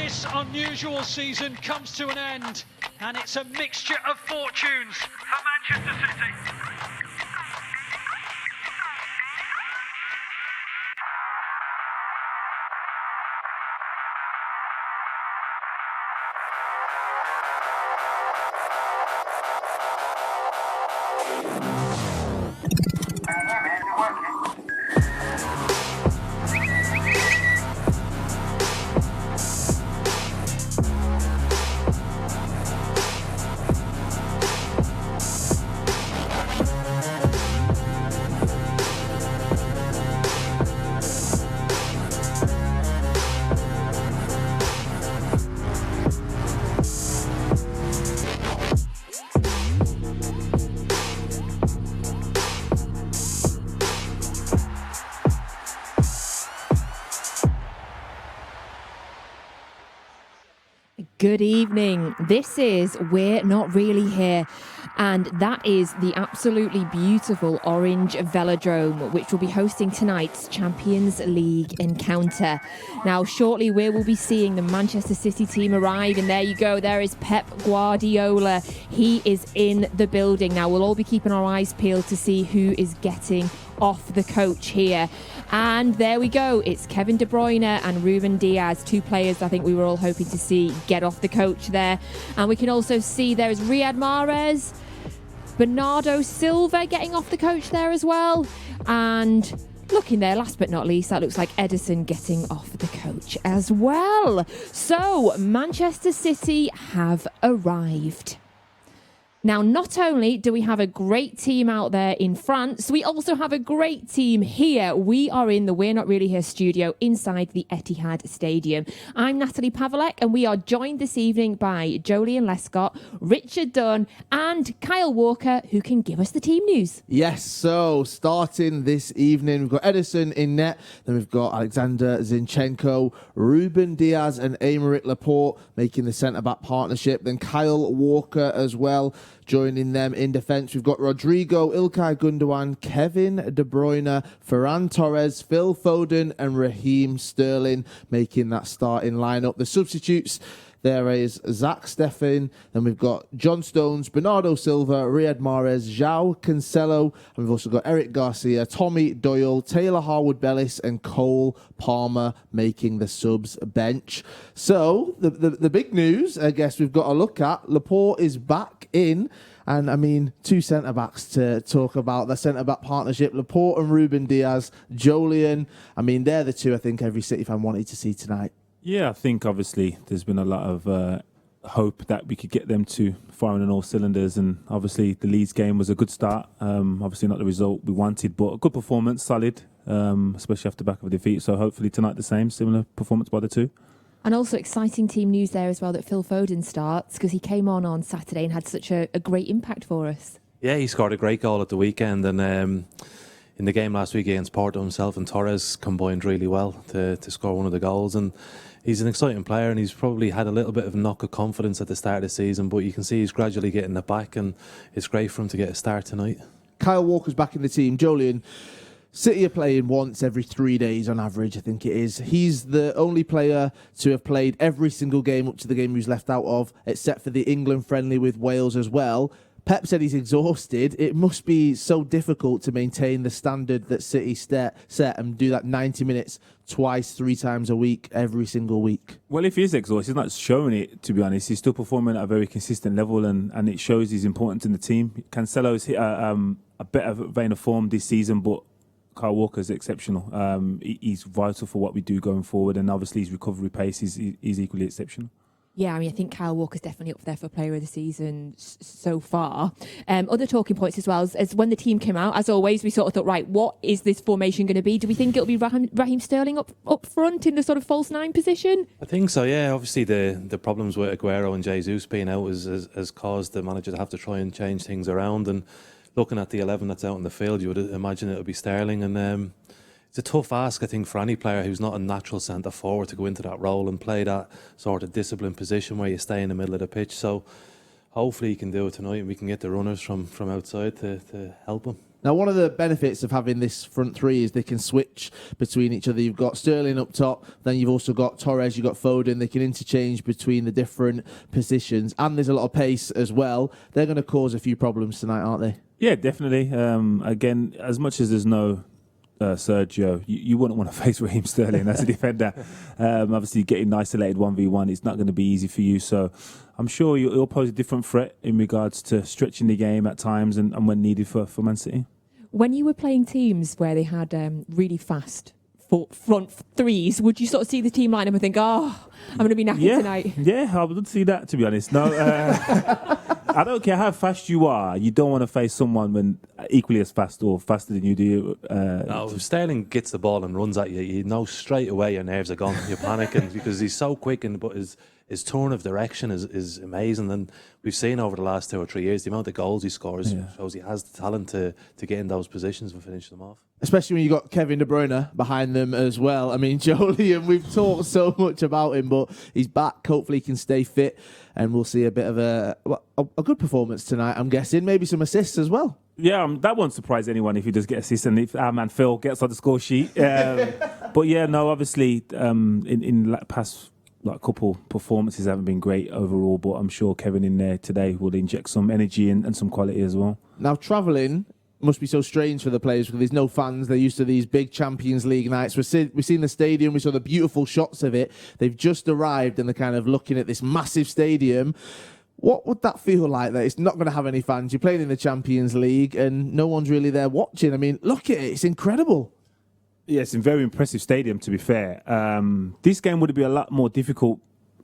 This unusual season comes to an end, and it's a mixture of fortunes for Manchester City. Good evening. This is We're Not Really Here, and that is the absolutely beautiful orange velodrome, which will be hosting tonight's Champions League encounter. Now, shortly we will be seeing the Manchester City team arrive, and there you go. There is Pep Guardiola. He is in the building. Now, we'll all be keeping our eyes peeled to see who is getting off the coach here. And there we go. It's Kevin De Bruyne and Ruben Diaz, two players I think we were all hoping to see get off the coach there. And we can also see there is Riyad Mahrez, Bernardo Silva getting off the coach there as well. And looking there, last but not least, that looks like Edison getting off the coach as well. So Manchester City have arrived. Now, not only do we have a great team out there in France, we also have a great team here. We are in the We're Not Really Here studio inside the Etihad Stadium. I'm Natalie Pavelek, and we are joined this evening by Joleon Lescott, Richard Dunne, and Kyle Walker, who can give us the team news. Yes, so starting this evening, we've got Edison in net, then we've got Alexander Zinchenko, Ruben Diaz and Aymeric Laporte making the centre-back partnership, then Kyle Walker as well. Joining them in defence, we've got Rodrigo, Ilkay Gundogan, Kevin De Bruyne, Ferran Torres, Phil Foden and Raheem Sterling making that starting lineup. The substitutes, there is Zach Steffen, then we've got John Stones, Bernardo Silva, Riyad Mahrez, João Cancelo, and we've also got Eric Garcia, Tommy Doyle, Taylor Harwood-Bellis and Cole Palmer making the subs bench. So the big news, I guess we've got to look at, Laporte is back in. And, I mean, two centre-backs to talk about, the centre-back partnership, Laporte and Ruben Diaz, Joleon. I mean, they're the two I think every City fan wanted to see tonight. Yeah, I think obviously there's been a lot of hope that we could get them to firing on all cylinders, and obviously the Leeds game was a good start. Obviously not the result we wanted, but a good performance, solid, especially after the back of a defeat. So hopefully tonight the same, similar performance by the two. And also exciting team news there as well that Phil Foden starts, because he came on Saturday and had such a great impact for us. Yeah, he scored a great goal at the weekend, and in the game last week against Porto, himself and Torres combined really well to score one of the goals. And he's an exciting player, and he's probably had a little bit of a knock of confidence at the start of the season, but you can see he's gradually getting it back, and it's great for him to get a start tonight. Kyle Walker's back in the team. Joleon, City are playing once every 3 days on average, I think it is. He's the only player to have played every single game up to the game he was left out of, except for the England friendly with Wales as well. Pep said he's exhausted. It must be so difficult to maintain the standard that City set and do that 90 minutes twice, 3 times a week, every single week. Well, if he is exhausted, he's not showing it, to be honest. He's still performing at a very consistent level, and it shows his importance in the team. Cancelo's hit a better vein of form this season, but Kyle Walker's exceptional. He's vital for what we do going forward, and obviously his recovery pace is equally exceptional. Yeah, I mean, I think Kyle Walker's definitely up there for player of the season so far. Other talking points as well, as when the team came out, as always, we sort of thought, right, what is this formation going to be? Do we think it'll be Raheem Sterling up front in the sort of false 9 position? I think so, yeah. Obviously, the problems with Aguero and Jesus being out has caused the manager to have to try and change things around. And looking at the 11 that's out in the field, you would imagine it would be Sterling. And it's a tough ask, I think, for any player who's not a natural centre forward to go into that role and play that sort of disciplined position where you stay in the middle of the pitch. So hopefully he can do it tonight, and we can get the runners from outside to help him. Now, one of the benefits of having this front three is they can switch between each other. You've got Sterling up top, then you've also got Torres, you've got Foden. They can interchange between the different positions, and there's a lot of pace as well. They're going to cause a few problems tonight, aren't they? Yeah, definitely. Again, as much as there's no Sergio, you wouldn't want to face Raheem Sterling as a defender. Obviously, getting isolated 1v1, it's not going to be easy for you. So I'm sure he'll pose a different threat in regards to stretching the game at times and when needed for Man City. When you were playing teams where they had really fast front threes, would you sort of see the team line up and think, I'm going to be knackered tonight? Yeah, I would see that, to be honest. No, I don't care how fast you are. You don't want to face someone when equally as fast or faster than you do. No, if Sterling gets the ball and runs at you, you know straight away your nerves are gone. You're panicking because he's so quick, but his turn of direction is amazing. And we've seen over the last 2 or 3 years the amount of goals he scores shows he has the talent to get in those positions and finish them off. Especially when you got Kevin De Bruyne behind them as well. I mean, Joleon, we've talked so much about him, but he's back. Hopefully he can stay fit, and we'll see a bit of a good performance tonight, I'm guessing. Maybe some assists as well. Yeah, that won't surprise anyone if he does get assists and if our man Phil gets on the score sheet. But yeah, no, obviously in past couple performances haven't been great overall, but I'm sure Kevin in there today will inject some energy and some quality as well. Now, travelling must be so strange for the players because there's no fans. They're used to these big Champions League nights. We've seen the stadium. We saw the beautiful shots of it. They've just arrived and they're kind of looking at this massive stadium. What would that feel like, that it's not going to have any fans? You're playing in the Champions League and no one's really there watching. I mean, look at it. It's incredible. Yeah, it's a very impressive stadium, to be fair. This game would be a lot more difficult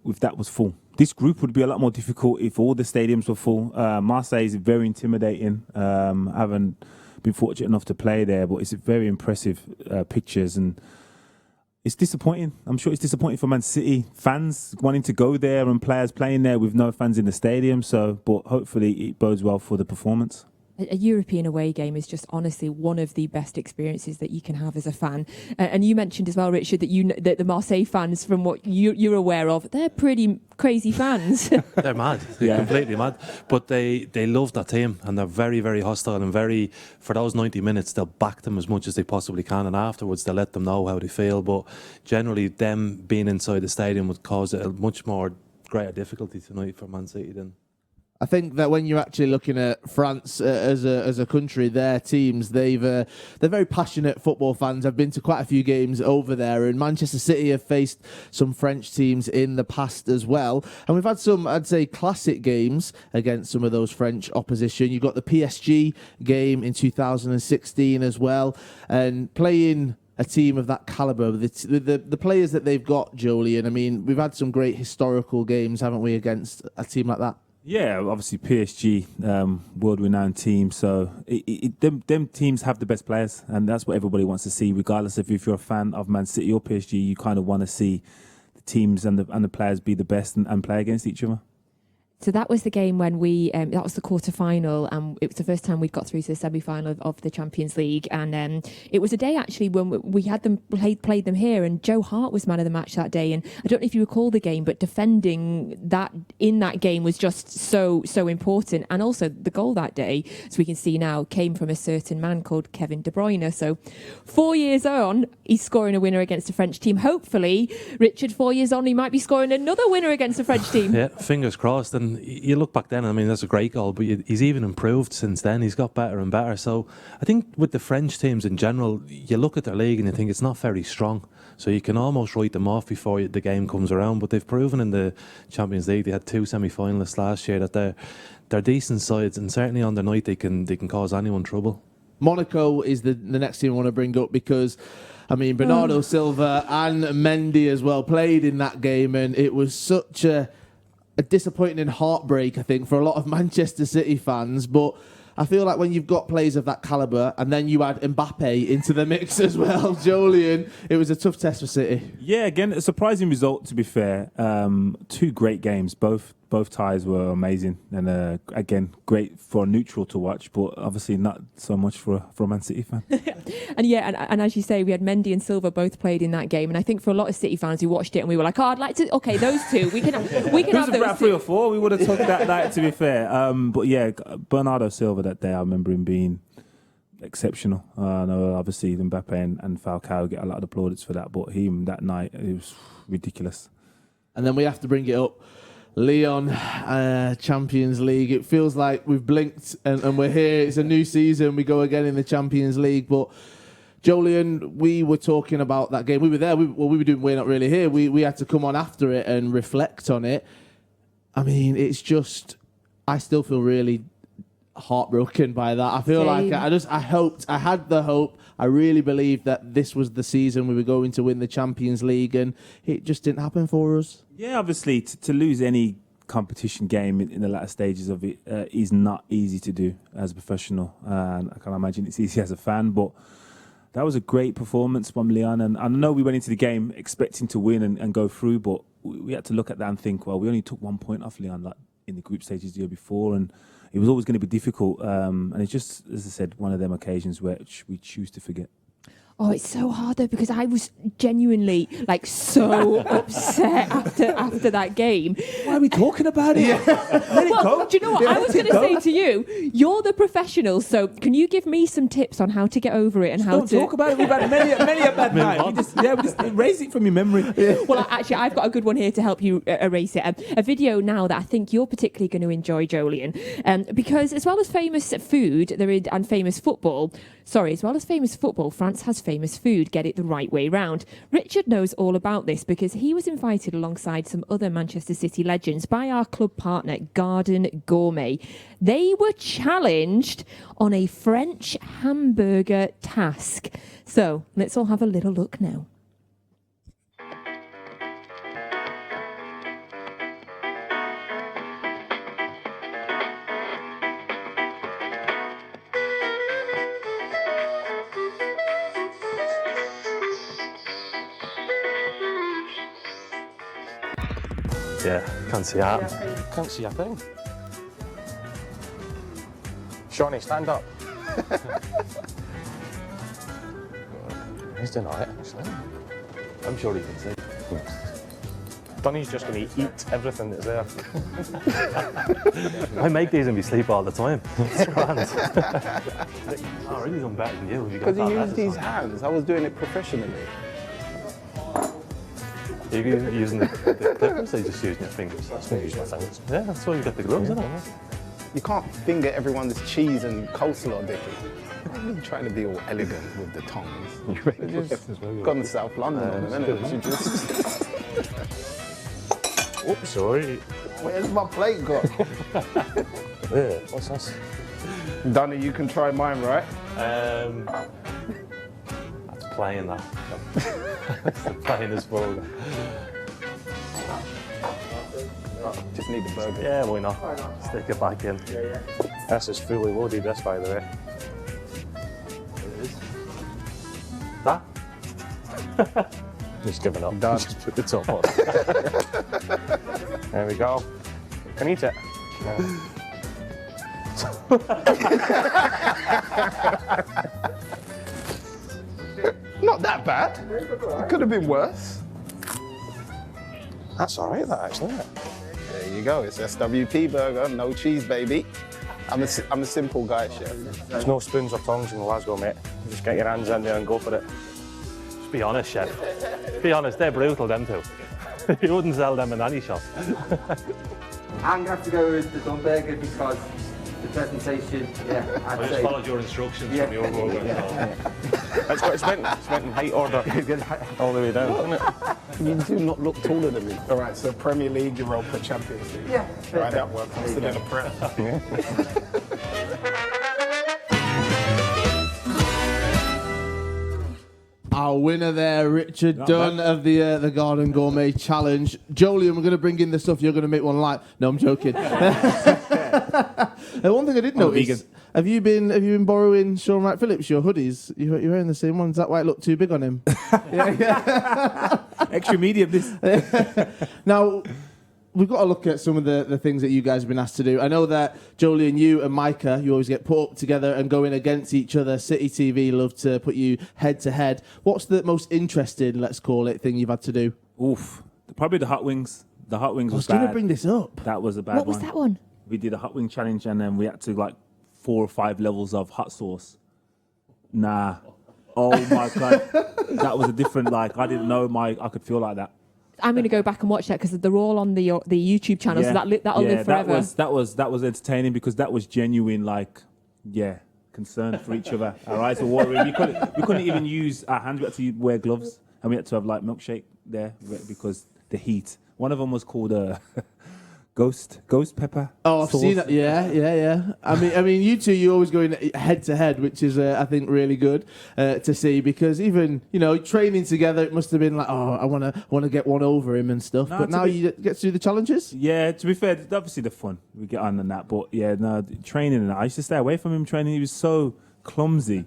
if that was full. This group would be a lot more difficult if all the stadiums were full. Marseille is very intimidating. I haven't been fortunate enough to play there, but it's very impressive pictures, and it's disappointing. I'm sure it's disappointing for Man City fans wanting to go there and players playing there with no fans in the stadium. But hopefully it bodes well for the performance. A European away game is just honestly one of the best experiences that you can have as a fan. And you mentioned as well, Richard, that the Marseille fans, from what you're aware of, they're pretty crazy fans. They're mad. They're completely mad. But they love that team, and they're very, very hostile, and for those 90 minutes, they'll back them as much as they possibly can, and afterwards they'll let them know how they feel. But generally, them being inside the stadium would cause a much more greater difficulty tonight for Man City than... I think that when you're actually looking at France as a country, their teams, they're very passionate football fans. I've been to quite a few games over there, and Manchester City have faced some French teams in the past as well. And we've had some, I'd say, classic games against some of those French opposition. You've got the PSG game in 2016 as well, and playing a team of that calibre, the players that they've got, Joleon. I mean, we've had some great historical games, haven't we, against a team like that? Yeah, obviously PSG, world-renowned team. So them teams have the best players, and that's what everybody wants to see. Regardless of if you're a fan of Man City or PSG, you kind of want to see the teams and the players be the best and play against each other. So that was the game when that was the quarter-final, and it was the first time we'd got through to the semi-final of the Champions League. And it was a day, actually, when we had them played them here, and Joe Hart was man of the match that day. And I don't know if you recall the game, but defending that in that game was just so important. And also the goal that day, as we can see now, came from a certain man called Kevin De Bruyne. So 4 years on, he's scoring a winner against a French team. Hopefully, Richard, 4 years on, he might be scoring another winner against a French team. Yeah, fingers crossed. And you look back then, I mean, that's a great goal, but he's even improved since then. He's got better and better. So I think with the French teams in general, you look at their league and you think it's not very strong. So you can almost write them off before the game comes around. But they've proven in the Champions League, they had 2 semi-finalists last year, that they're decent sides, and certainly on the night they can cause anyone trouble. Monaco is the next team I want to bring up because, I mean, Bernardo Silva and Mendy as well played in that game, and it was such a disappointing and heartbreak, I think, for a lot of Manchester City fans. But I feel like when you've got players of that calibre and then you add Mbappe into the mix as well, Joleon, it was a tough test for City. Yeah, again, a surprising result, to be fair. 2 great games. Both ties were amazing, and again, great for a neutral to watch, but obviously not so much for a Man City fan. and as you say, we had Mendy and Silva both played in that game, and I think for a lot of City fans who watched it and we were like, I'd like to. Okay, those two we can have those about 3 or 4. We would have took that night, to be fair. But yeah, Bernardo Silva that day, I remember him being exceptional. I know obviously Mbappe and Falcao get a lot of plaudits for that, but him that night, it was ridiculous. And then we have to bring it up. Lyon, Champions League. It feels like we've blinked and we're here. It's a new season. We go again in the Champions League. But Joleon, we were talking about that game. We were there. We were doing We're Not Really Here. We had to come on after it and reflect on it. I mean, it's just, I still feel really heartbroken by that. I feel like I had the hope. I really believed that this was the season we were going to win the Champions League, and it just didn't happen for us. Yeah, obviously, to lose any competition game in the latter stages of it is not easy to do as a professional. And I can't imagine it's easy as a fan, but that was a great performance from Lyon. And I know we went into the game expecting to win and go through, but we had to look at that and think, well, we only took 1 point off Lyon like in the group stages the year before, and it was always going to be difficult. And it's just, as I said, one of them occasions which we choose to forget. Oh, it's so hard though, because I was genuinely like so upset after that game. Why are we talking about it? Let it go. Do you know what I was going to say to you? You're the professional, so can you give me some tips on how to get over it and how Don't to talk about it. We've had many a bad night. We just erase it from your memory. Well, actually, I've got a good one here to help you erase it. A video now that I think you're particularly going to enjoy, Joleon, because as well as famous food and famous football, France has famous food. Get it the right way round. Richard knows all about this because he was invited alongside some other Manchester City legends by our club partner, Garden Gourmet. They were challenged on a French hamburger task. So let's all have a little look now. Yeah, can't see that. Can't see a thing. Shawnee, stand up. He's doing alright, actually. I'm sure he can see. Dunne's just going to eat everything that's there. I make these in my sleep all the time. It's grand. I really done better than you. Because he used his hands. I was doing it professionally. Are you using the clippers or are you just using your fingers? I'm going to use my fingers. Yeah, that's why you got the gloves, isn't it? You can't finger everyone's cheese and coleslaw, Dickie. I'm trying to be all elegant with the tongs. You've just gone to South London on a minute. You just... Oops, sorry. Where's my plate gone? Yeah, what's this? Dunne, you can try mine, right? That's playing that. That's the playing as well. Just need the burger. Yeah, why not? Stick it back in. This is fully loaded, this, by the way. It is. That? Just giving up. Done. Just put the top on. There we go. Can eat it. Not that bad. It could have been worse. That's all right, that actually, isn't it? There you go. It's SWP burger, no cheese, baby. I'm a simple guy, chef. There's no spoons or tongs in Glasgow, mate. Just get your hands in there and go for it. Just be honest, chef. Be honest, they're brutal, them two. You wouldn't sell them in any shop. I'm going to have to go with the Dunne burger because the presentation, I just followed your instructions from your burger. It's went in height order all the way down, isn't it? You do not look taller than me. All right, so Premier League, Europa, Champions League. Yeah. All right, that works. I'm still in a prep. Our winner there, Richard Dunne of the Garden Gourmet Challenge. Joleon, we're going to bring in the stuff. You're going to make one live. No, I'm joking. One thing I did notice: have you been borrowing Sean Wright Phillips your hoodies? You're wearing the same ones. Is that why it looked too big on him? Extra medium. This. Now, we've got to look at some of the things that you guys have been asked to do. I know that Joleon, you and Micah, you always get put up together and going against each other. City TV love to put you head to head. What's the most interesting, let's call it, thing you've had to do? Oof. Probably the hot wings. The hot wings was bad. I was going to bring this up. That was a bad one. What was that one? We did a hot wing challenge and then we had to 4 or 5 levels of hot sauce. Nah. Oh my God. That was a different, like, I didn't know I could feel like that. I'm going to go back and watch that because they're all on the YouTube channel, so that'll live forever. That was entertaining because that was genuine, like, concern for each other. Our eyes were watering. We couldn't even use our hands. We had to wear gloves, and we had to have like milkshake there because the heat. One of them was called Ghost Pepper. Oh, I've sauce. seen that. Yeah. I mean, you two, you're always going head to head, which is, I think, really good to see because even training together, it must have been like, oh, I want to get one over him and stuff. No, but now you get to do the challenges. Yeah, to be fair, obviously the fun we get on and that, but training and that, I used to stay away from him training. He was so clumsy.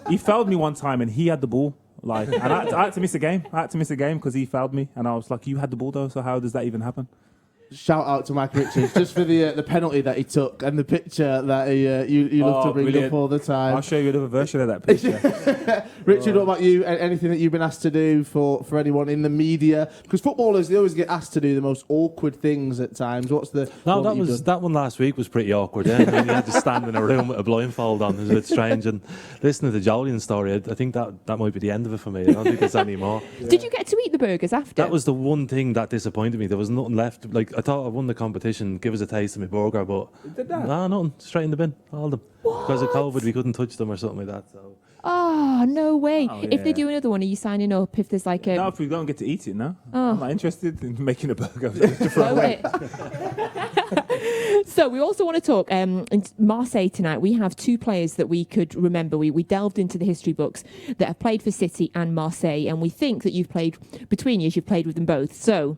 He fouled me one time and he had the ball. Like, and I had to miss a game. I had to miss a game because he fouled me, and I was like, "You had the ball though, so how does that even happen?" Shout out to Mike Richards just for the penalty that he took and the picture that you love to bring brilliant. up all the time. I'll show you another version of that picture. Richard, what about you? Anything that you've been asked to do for anyone in the media? Because footballers, they always get asked to do the most awkward things at times. What's the that one last week was pretty awkward. Yeah? I mean, you had to stand in a room with a blindfold on. It was a bit strange. And listening to the Joleon story, I think that might be the end of it for me. I don't think there's any more. Did you get to eat the burgers after? That was the one thing that disappointed me. There was nothing left. Like, I thought I won the competition, give us a taste of my burger, but no, nothing. Straight in the bin, all of them. What? Because of COVID, we couldn't touch them or something like that. So. Oh, no way. Oh, If they do another one, are you signing up if there's like a... No, if we don't get to eat it, no. Oh. I'm not interested in making a burger. To throw away. So we also want to talk in Marseille tonight. We have two players that we could remember. We delved into the history books that have played for City and Marseille, and we think that you've played with them both. So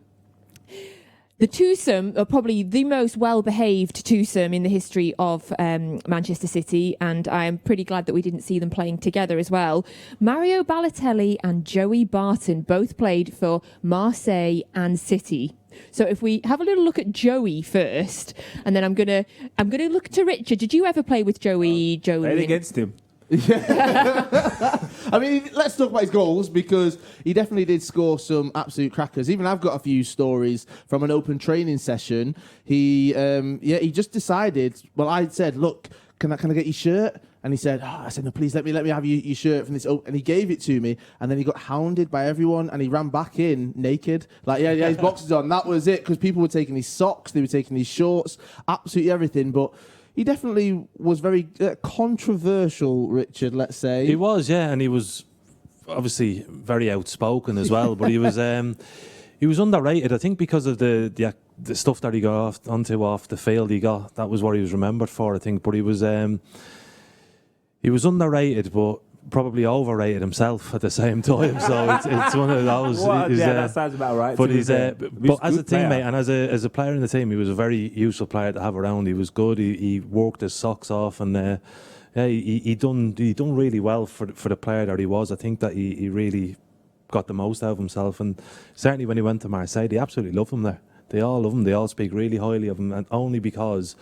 the twosome are probably the most well-behaved twosome in the history of Manchester City, and I am pretty glad that we didn't see them playing together as well. Mario Balotelli and Joey Barton both played for Marseille and City. So if we have a little look at Joey first, and then I'm gonna look to Richard. Did you ever play with Joey? Played against him. I mean, let's talk about his goals because he definitely did score some absolute crackers. Even I've got a few stories from an open training session. He just decided. Well, I said, "Look, can I get your shirt?" And he said, I said, "No, please let me have your shirt from this." And he gave it to me, and then he got hounded by everyone, and he ran back in naked, like his boxers on. That was it, because people were taking his socks, they were taking his shorts, absolutely everything, but. He definitely was very controversial, Richard, let's say. He was, yeah, and he was obviously very outspoken as well, but he was underrated, I think, because of the stuff that he got off the field. That was what he was remembered for, I think, but he was underrated, but probably overrated himself at the same time. So it's one of those. That sounds about right. But as a teammate and as a player in the team, he was a very useful player to have around. He was good. He worked his socks off, and he done really well for the player that he was. I think that he really got the most out of himself, and certainly when he went to Marseille, they absolutely love him there. They all love him. They all speak really highly of him, and only because.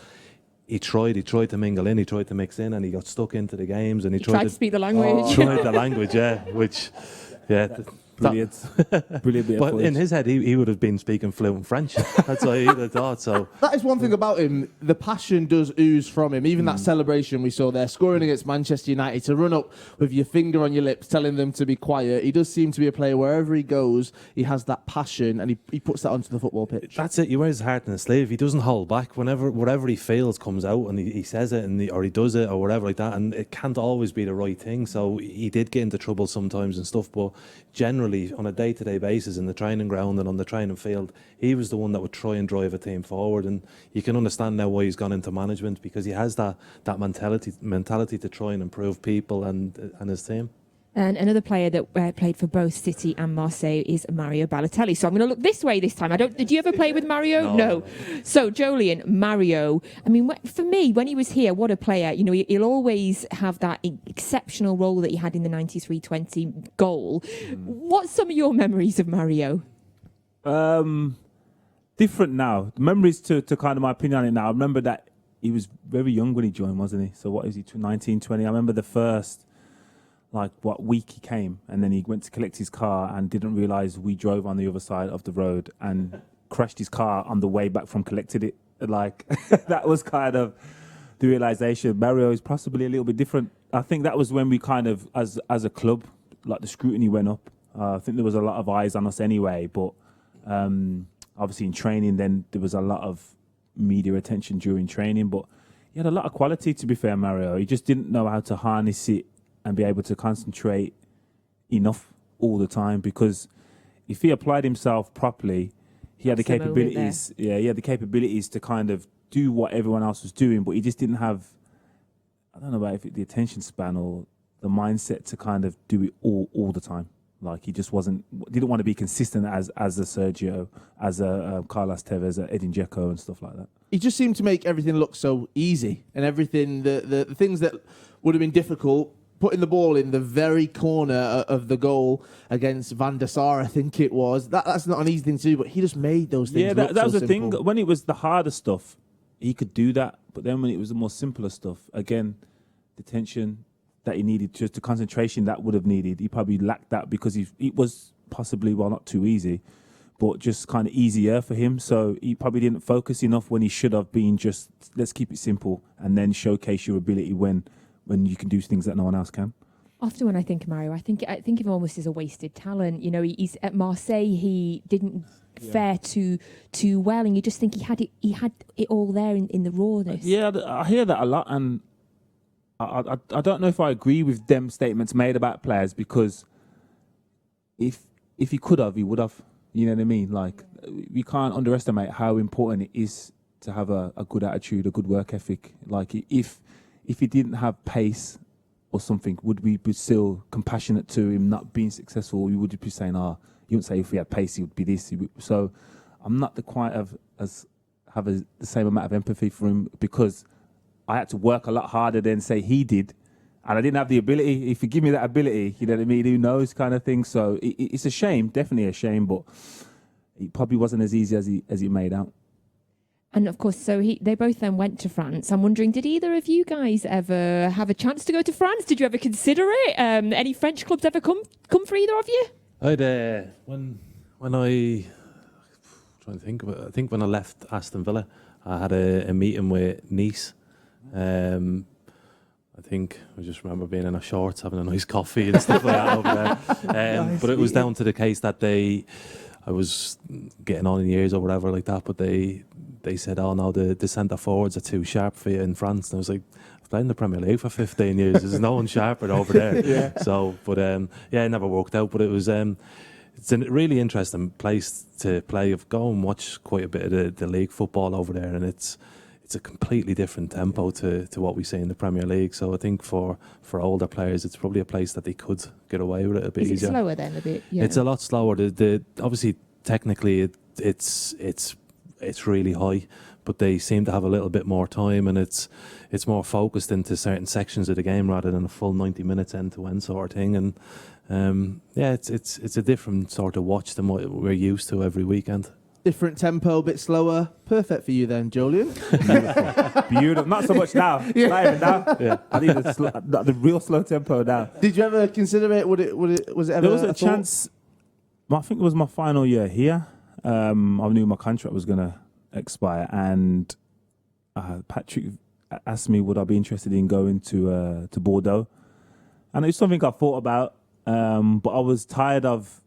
He tried to mingle in, he tried to mix in, and he got stuck into the games, and he tried to speak the language. Tried the language, Brilliant. Brilliant. But in his head, he would have been speaking fluent French. That's what he would have thought. So that is one thing about him. The passion does ooze from him. Even that celebration we saw there, scoring against Manchester United, to run up with your finger on your lips, telling them to be quiet. He does seem to be a player wherever he goes. He has that passion, and he puts that onto the football pitch. That's it. He wears his heart in his sleeve. He doesn't hold back. Whatever he feels comes out, and he says it, or he does it, or whatever like that. And it can't always be the right thing. So he did get into trouble sometimes and stuff, but generally on a day-to-day basis in the training ground and on the training field, he was the one that would try and drive a team forward. And you can understand now why he's gone into management, because he has that mentality to try and improve people and his team. And another player that played for both City and Marseille is Mario Balotelli. So I'm going to look this way this time. Did you ever play with Mario? No. So Joleon, Mario. I mean, for me, when he was here, what a player. You know, he'll always have that exceptional role that he had in the 93-20 goal. What's some of your memories of Mario? Different now. Memories to kind of my opinion on it now. I remember that he was very young when he joined, wasn't he? So what is he, 19, 20? I remember the first... week he came, and then he went to collect his car and didn't realise we drove on the other side of the road and crashed his car on the way back from collecting it. That was kind of the realisation. Mario is possibly a little bit different I think that was when we kind of, as a club, like the scrutiny went up. I think there was a lot of eyes on us anyway, but obviously in training, then there was a lot of media attention during training. But he had a lot of quality, to be fair, Mario. He just didn't know how to harness it and be able to concentrate enough all the time, because if he applied himself properly, he had the capabilities. Yeah, he had the capabilities to kind of do what everyone else was doing, but he just didn't have, I don't know about if the attention span or the mindset to kind of do it all the time. Like he just didn't want to be consistent as a Sergio, as a Carlos Tevez, a Edin Dzeko and stuff like that. He just seemed to make everything look so easy, and everything, the things that would have been difficult, putting the ball in the very corner of the goal against Van der Sar, I think it was. That's not an easy thing to do, but he just made those things look so simple. Yeah, that was the thing. When it was the harder stuff, he could do that. But then when it was the more simpler stuff, again, the tension that he needed, just the concentration that would have needed, he probably lacked that because it was possibly, well, not too easy, but just kind of easier for him. So he probably didn't focus enough when he should have been just, let's keep it simple and then showcase your ability when you can do things that no one else can. Often when I think of Mario, I think of him almost as a wasted talent. You know, he's at Marseille, he didn't fare too well, and you just think he had it all there in the rawness. Yeah, I hear that a lot, and I don't know if I agree with them statements made about players, because if he could have, he would have. You know what I mean? Like, we can't underestimate how important it is to have a good attitude, a good work ethic. Like, if he didn't have pace or something, would we be still compassionate to him not being successful? We would be saying, you wouldn't say if he had pace, he would be this. So I'm not the same amount of empathy for him, because I had to work a lot harder than, say, he did. And I didn't have the ability. If you give me that ability, you know what I mean? Who knows, kind of thing. So it's a shame, definitely a shame, but it probably wasn't as easy as he made out. And of course, so they both then went to France. I'm wondering, did either of you guys ever have a chance to go to France? Did you ever consider it? Any French clubs ever come for either of you? I'd when I trying to think about it, I think when I left Aston Villa, I had a meeting with Nice. I think I just remember being in a shorts, having a nice coffee and stuff like that over there. But it was down to the case that I was getting on in years or whatever like that, but they said, oh no, the centre forwards are too sharp for you in France. And I was like, I've played in the Premier League for 15 years. There's no one sharper over there. Yeah. So, but it never worked out. But it was it's a really interesting place to play. I've gone and watched quite a bit of the league football over there, and it's a completely different tempo to what we see in the Premier League. So I think for older players, it's probably a place that they could get away with it a bit easier. Is it slower then a bit? Yeah. It's a lot slower. Obviously, technically, it's really high, but they seem to have a little bit more time, and it's more focused into certain sections of the game rather than a full 90 minutes end to end sort of thing. And it's a different sort of watch than what we're used to every weekend. Different tempo, a bit slower. Perfect for you then, Joleon. Beautiful. Not so much now. Yeah. Not even now. Yeah. I need the real slow tempo now. Did you ever consider it? Was it ever? There was a chance. I think it was my final year here. I knew my contract was going to expire, and Patrick asked me would I be interested in going to Bordeaux, and it's something I thought about, but I was tired of.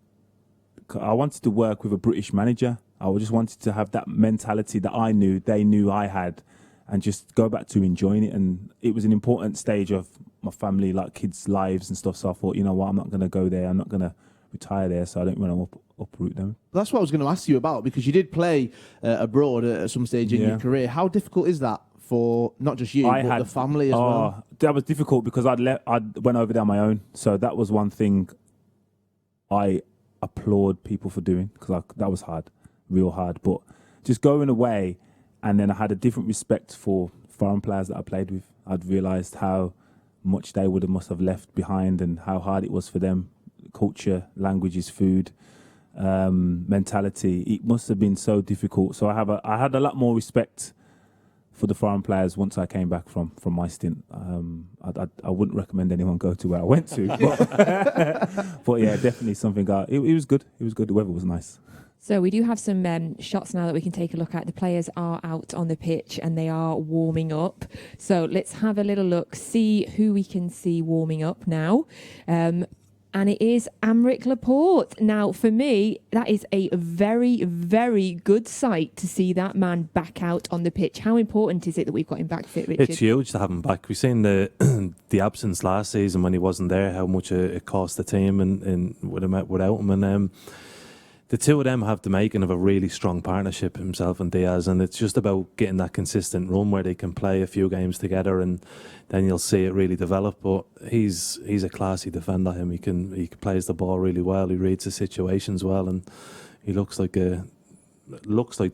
I wanted to work with a British manager. I just wanted to have that mentality that they knew I had, and just go back to enjoying it. And it was an important stage of my family, like kids' lives and stuff. So I thought, you know what, I'm not going to go there. I'm not going to retire there, so I don't want to uproot them. That's what I was going to ask you about, because you did play abroad at some stage in your career. How difficult is that for not just you, but the family as well? That was difficult because I went over there on my own. So that was one thing I applaud people for doing, because that was hard, real hard. But just going away, and then I had a different respect for foreign players that I played with. I'd realised how much they must have left behind, and how hard it was for them. Culture, languages, food, mentality. It must have been so difficult. So I had a lot more respect for the foreign players once I came back from my stint. I wouldn't recommend anyone go to where I went to, but yeah, definitely something. It was good. It was good. The weather was nice. So we do have some shots now that we can take a look at. The players are out on the pitch and they are warming up. So let's have a little look, see who we can see warming up now. And it is Aymeric Laporte. Now, for me, that is a very, very good sight to see that man back out on the pitch. How important is it that we've got him back fit, Richard? It's huge to have him back. We've seen the the absence last season when he wasn't there, how much it cost the team and without him. And the two of them have the making of a really strong partnership, himself and Diaz, and it's just about getting that consistent run where they can play a few games together, and then you'll see it really develop. But he's a classy defender. He plays the ball really well. He reads the situations well, and he looks like the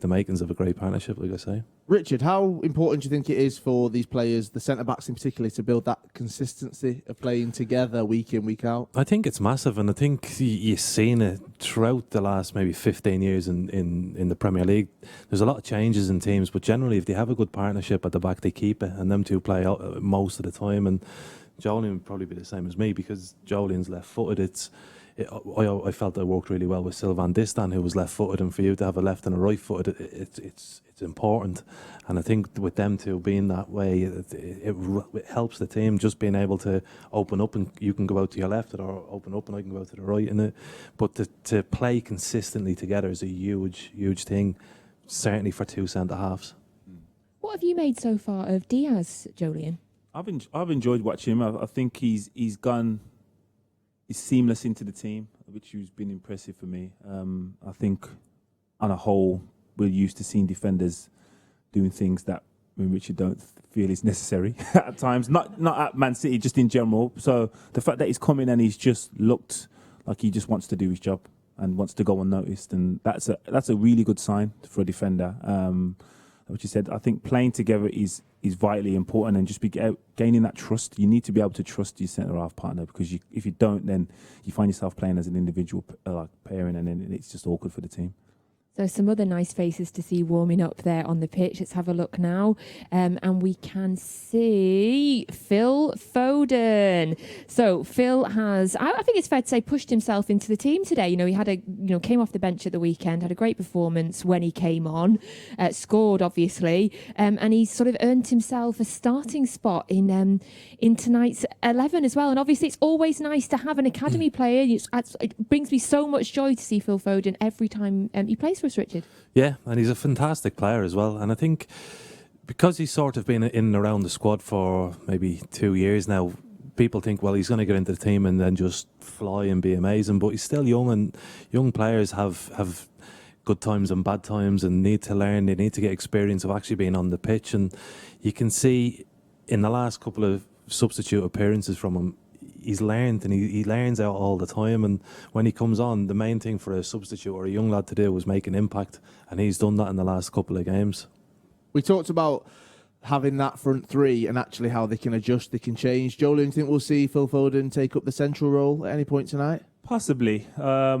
makings of a great partnership, like I say. Richard, how important do you think it is for these players, the centre-backs in particular, to build that consistency of playing together week in, week out? I think it's massive, and I think you've seen it throughout the last maybe 15 years in the Premier League. There's a lot of changes in teams, but generally if they have a good partnership at the back, they keep it, and them two play out most of the time. And Joleon would probably be the same as me, because Joleon's left-footed. I felt it worked really well with Sylvain Distin, who was left-footed, and for you to have a left and a right-footed, it's important. And I think with them two being that way, it helps the team, just being able to open up, and you can go out to your left, or open up and I can go out to the right. But to play consistently together is a huge, huge thing, certainly for two centre-halves. What have you made so far of Diaz, Joleon? I've enjoyed watching him. I think he's seamless into the team, which has been impressive for me. I think, on a whole, we're used to seeing defenders doing things that Richard don't feel is necessary at times. Not at Man City, just in general. So the fact that he's come in and he's just looked like he just wants to do his job and wants to go unnoticed, and that's a really good sign for a defender. Which you said, I think playing together is vitally important, and just gaining that trust. You need to be able to trust your centre-half partner, because if you don't, then you find yourself playing as an individual pairing, and then it's just awkward for the team. So some other nice faces to see warming up there on the pitch. Let's have a look now. And we can see Phil Foden. So Phil has, I think it's fair to say, pushed himself into the team today. He came off the bench at the weekend, had a great performance when he came on, scored obviously, and he's sort of earned himself a starting spot in tonight's 11 as well. And obviously it's always nice to have an academy player. It brings me so much joy to see Phil Foden every time he plays for us, Richard. Yeah, and he's a fantastic player as well. And I think because he's sort of been in and around the squad for maybe 2 years now, people think, well, he's going to get into the team and then just fly and be amazing. But he's still young, and young players have good times and bad times and need to learn. They need to get experience of actually being on the pitch. And you can see in the last couple of substitute appearances from him, he's learned, and he learns out all the time. And when he comes on, the main thing for a substitute or a young lad to do was make an impact, and he's done that in the last couple of games. We talked about having that front three and actually how they can adjust, they can change. Joleon, do you think we'll see Phil Foden take up the central role at any point tonight? Possibly. I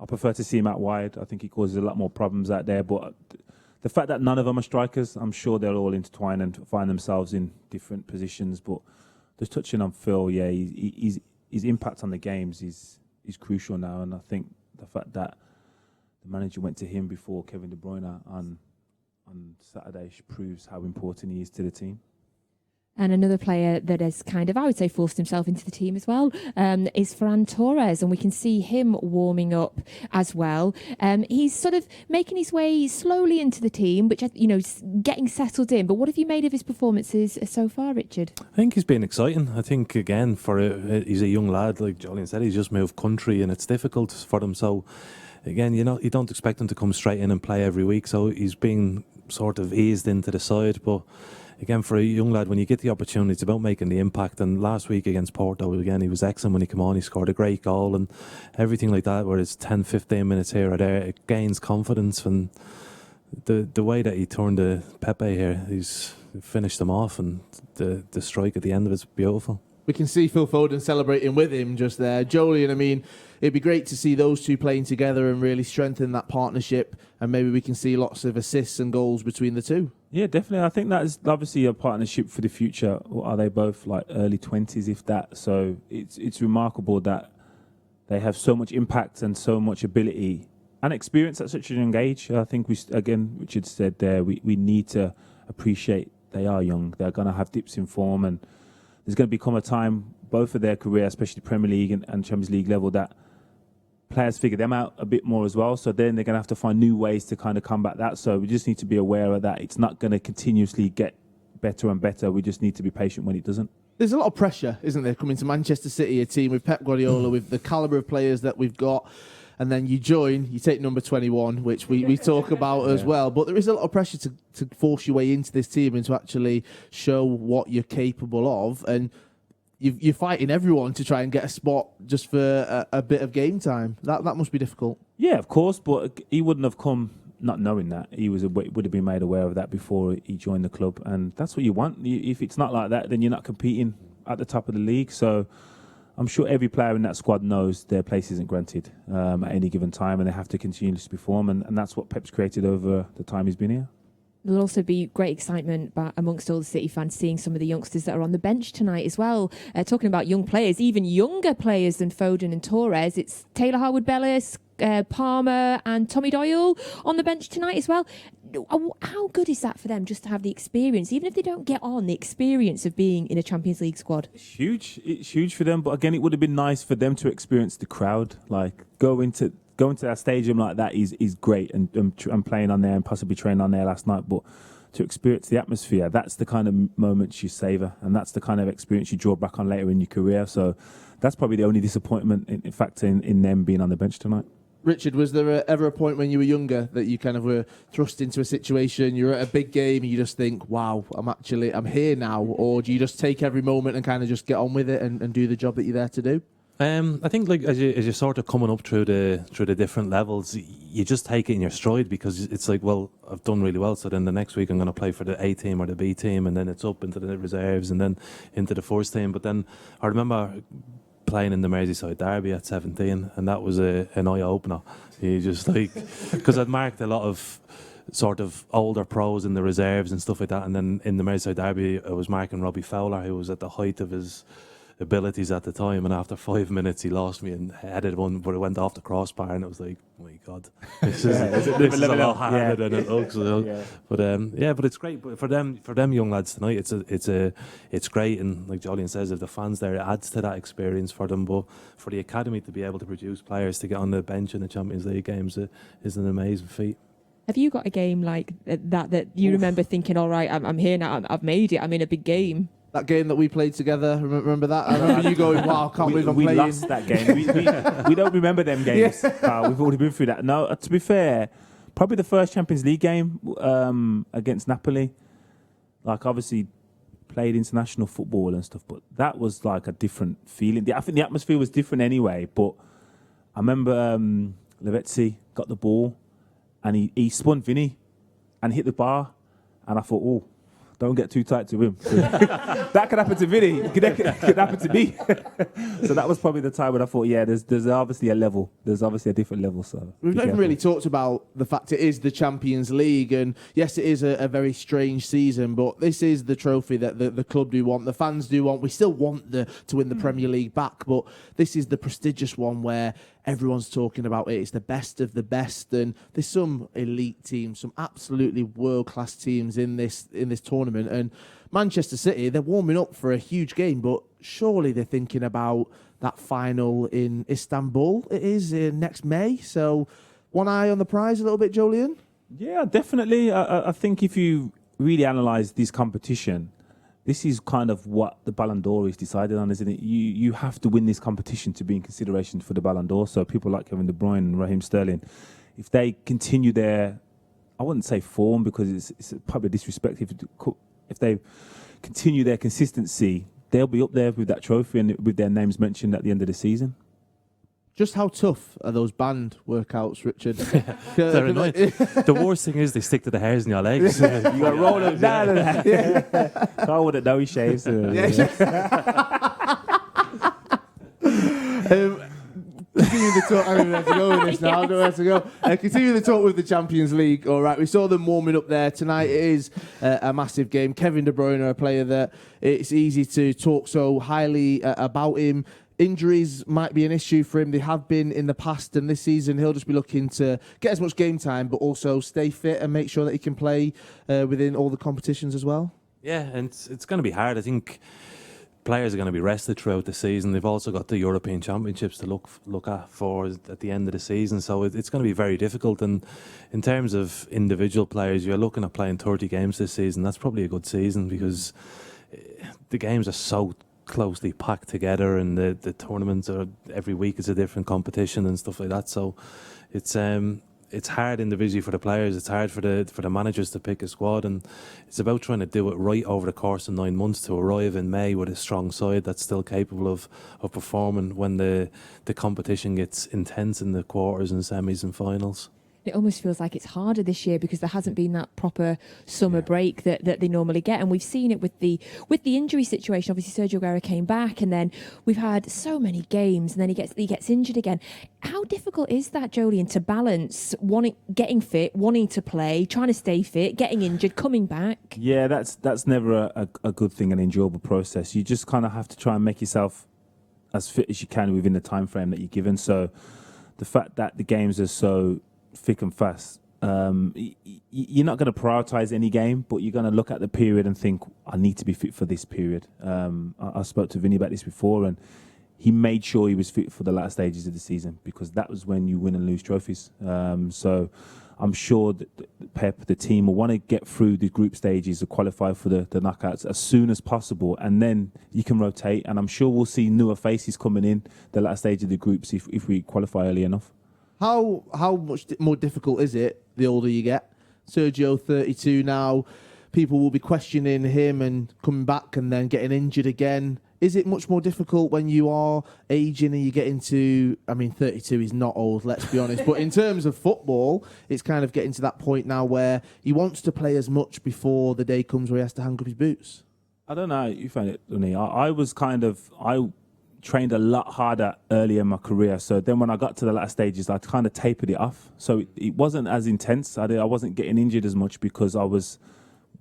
prefer to see him out wide. I think he causes a lot more problems out there, but the fact that none of them are strikers, I'm sure they'll all intertwine and find themselves in different positions. But just touching on Phil, yeah, his impact on the games is crucial now. And I think the fact that the manager went to him before Kevin De Bruyne on Saturday proves how important he is to the team. And another player that has kind of, I would say, forced himself into the team as well, is Ferran Torres, and we can see him warming up as well. He's sort of making his way slowly into the team, which, getting settled in. But what have you made of his performances so far, Richard? I think he's been exciting. I think, again, he's a young lad, like Joleon said, he's just moved country, and it's difficult for them. So, again, you don't expect him to come straight in and play every week. So he's being sort of eased into the side, but again, for a young lad, when you get the opportunity, it's about making the impact. And last week against Porto, again, he was excellent when he came on. He scored a great goal and everything like that, where it's 10, 15 minutes here or there, it gains confidence. And the way that he turned the Pepe here, he's finished them off, and the strike at the end of it's beautiful. We can see Phil Foden celebrating with him just there. Joleon, I mean, it'd be great to see those two playing together and really strengthen that partnership, and maybe we can see lots of assists and goals between the two. Yeah, definitely. I think that's obviously a partnership for the future. Are they both like early 20s, if that? So it's remarkable that they have so much impact and so much ability and experience at such a young age. I think Richard said there, we need to appreciate they are young. They're going to have dips in form, and there's going to become a time, both of their career, especially Premier League and Champions League level, that players figure them out a bit more as well. So then they're going to have to find new ways to kind of combat that. So we just need to be aware of that. It's not going to continuously get better and better. We just need to be patient when it doesn't. There's a lot of pressure, isn't there, coming to Manchester City, a team with Pep Guardiola, with the calibre of players that we've got. And then you take number 21, which we talk about as well. But there is a lot of pressure to force your way into this team and to actually show what you're capable of. And you're fighting everyone to try and get a spot just for a bit of game time. That must be difficult. Yeah, of course. But he wouldn't have come not knowing that. He would have been made aware of that before he joined the club. And that's what you want. If it's not like that, then you're not competing at the top of the league. So I'm sure every player in that squad knows their place isn't granted at any given time, and they have to continuously perform, and that's what Pep's created over the time he's been here. There'll also be great excitement amongst all the City fans seeing some of the youngsters that are on the bench tonight as well. Talking about young players, even younger players than Foden and Torres. It's Taylor Harwood-Bellis, Palmer and Tommy Doyle on the bench tonight as well. How good is that for them just to have the experience, even if they don't get on, the experience of being in a Champions League squad? It's huge for them. But again, it would have been nice for them to experience the crowd. Like going to that stadium like that is great, and playing on there and possibly training on there last night. But to experience the atmosphere, that's the kind of moments you savour, and that's the kind of experience you draw back on later in your career. So that's probably the only disappointment, in fact, in them being on the bench tonight. Richard, was there ever a point when you were younger that you kind of were thrust into a situation, you're at a big game and you just think, wow, I'm here now? Or do you just take every moment and kind of just get on with it and do the job that you're there to do? I think like as you're sort of coming up through the different levels, you just take it in your stride, because it's like, well, I've done really well, so then the next week I'm going to play for the A team or the B team, and then it's up into the reserves and then into the first team. But then I remember playing in the Merseyside derby at 17, and that was an eye-opener. You just like, because I'd marked a lot of sort of older pros in the reserves and stuff like that, and then in the Merseyside derby I was marking Robbie Fowler, who was at the height of his abilities at the time, and after 5 minutes he lost me and headed one, but it went off the crossbar, and it was like, oh my God, this is a lot harder than it looks. But it's great. But for them young lads tonight, it's great, and like Joleon says, if the fans there, it adds to that experience for them. But for the academy to be able to produce players to get on the bench in the Champions League games is an amazing feat. Have you got a game like that you remember thinking, all right, I'm here now, I've made it, I'm in a big game? That game that we played together, remember that? I remember you going, wow, I can't believe I'm playing. We lost that game. we don't remember them games. Yeah. We've already been through that. No, to be fair, probably the first Champions League game against Napoli. Like, obviously, played international football and stuff, but that was like a different feeling. I think the atmosphere was different anyway, but I remember Lavezzi got the ball and he spun Vinny and hit the bar, and I thought, oh, don't get too tight to him. That could happen to Vinny. It could happen to me. So that was probably the time when I thought, yeah, there's obviously a level. There's obviously a different level. So we've not even really talked about the fact it is the Champions League, and yes, it is a very strange season, but this is the trophy that the club do want, the fans do want. We still want to win the Premier League back, but this is the prestigious one where everyone's talking about it. It's the best of the best, and there's some elite teams, some absolutely world-class teams in this tournament. And Manchester City, they're warming up for a huge game, but surely they're thinking about that final in Istanbul. It is next May, so one eye on the prize a little bit, Joleon? Yeah, definitely. I think if you really analyse this competition, this is kind of what the Ballon d'Or is decided on, isn't it? You have to win this competition to be in consideration for the Ballon d'Or. So people like Kevin De Bruyne and Raheem Sterling, if they continue their, I wouldn't say form because it's probably disrespect. If they continue their consistency, they'll be up there with that trophy and with their names mentioned at the end of the season. Just how tough are those band workouts, Richard? They're annoying. The worst thing is they stick to the hairs in your legs. You got to roll them down. Carl wouldn't know he shaves. Continue the talk. I don't know where to go with this now. I don't know where to go. Continue the talk with the Champions League. All right, we saw them warming up there tonight. It is a massive game. Kevin De Bruyne, a player that it's easy to talk so highly about him. injuries might be an issue for him. They have been in the past, and this season he'll just be looking to get as much game time, but also stay fit and make sure that he can play within all the competitions as well. Yeah, and it's going to be hard. I think players are going to be rested throughout the season. They've also got the European Championships to look at for at the end of the season, so it's going to be very difficult. And in terms of individual players, you're looking at playing 30 games this season. That's probably a good season because the games are so closely packed together, and the tournaments are every week is a different competition and stuff like that. So it's hard individually for the players. It's hard for the managers to pick a squad, and it's about trying to do it right over the course of 9 months to arrive in May with a strong side that's still capable of performing when the competition gets intense in the quarters and semis and finals. It almost feels like it's harder this year because there hasn't been that proper summer break that they normally get, and we've seen it with the injury situation. Obviously, Sergio Aguero came back, and then we've had so many games, and then he gets injured again. How difficult is that, Joleon, to balance getting fit, wanting to play, trying to stay fit, getting injured, coming back? Yeah, that's never a good thing, an enjoyable process. You just kind of have to try and make yourself as fit as you can within the time frame that you're given. So the fact that the games are so thick and fast, you're not going to prioritise any game, but you're going to look at the period and think, I need to be fit for this period. I spoke to Vinny about this before, and he made sure he was fit for the last stages of the season because that was when you win and lose trophies. So I'm sure that Pep, the team, will want to get through the group stages to qualify for the knockouts as soon as possible, and then you can rotate, and I'm sure we'll see newer faces coming in the last stage of the groups if we qualify early enough. How much more difficult is it the older you get? Sergio, 32 now. People will be questioning him and coming back and then getting injured again. Is it much more difficult when you are aging and you get into... I mean, 32 is not old, let's be honest. But in terms of football, it's kind of getting to that point now where he wants to play as much before the day comes where he has to hang up his boots. I don't know how you found it, Dunne. I trained a lot harder earlier in my career. So then when I got to the latter stages, I kind of tapered it off. So it wasn't as intense. I wasn't getting injured as much because I was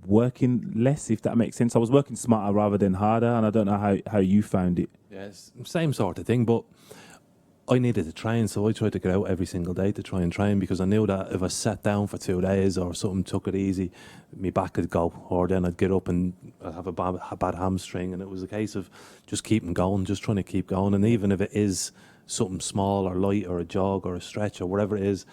working less, if that makes sense. I was working smarter rather than harder, and I don't know how you found it. Yes, same sort of thing, but I needed to train, so I tried to get out every single day to try and train because I knew that if I sat down for 2 days or something, took it easy, my back could go, or then I'd get up and I'd have a bad hamstring, and it was a case of just keeping going, just trying to keep going. And even if it is something small or light or a jog or a stretch or whatever it is,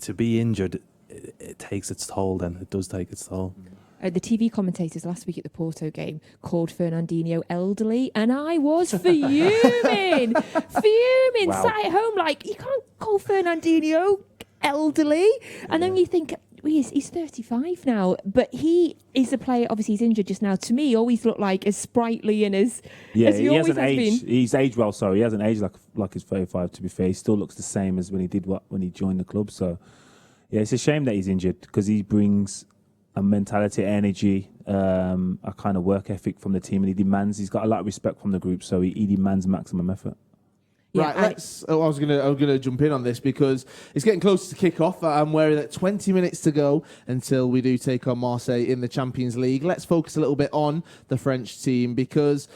to be injured, it takes its toll then. It does take its toll. The TV commentators last week at the Porto game called Fernandinho elderly, and I was fuming. Wow. Sat at home like, you can't call Fernandinho elderly. And then you think, he's 35 now, but he is a player, obviously he's injured just now. To me, he always looked like as sprightly and as he always has been. He's aged well, sorry. He hasn't aged like he's 35, to be fair. He still looks the same as when he joined the club. So, yeah, it's a shame that he's injured because he brings a mentality, energy, a kind of work ethic from the team, and he's got a lot of respect from the group, so he demands maximum effort. Yeah, right, I was gonna jump in on this because it's getting closer to kick off. I'm worried that 20 minutes to go until we do take on Marseille in the Champions League. Let's focus a little bit on the French team because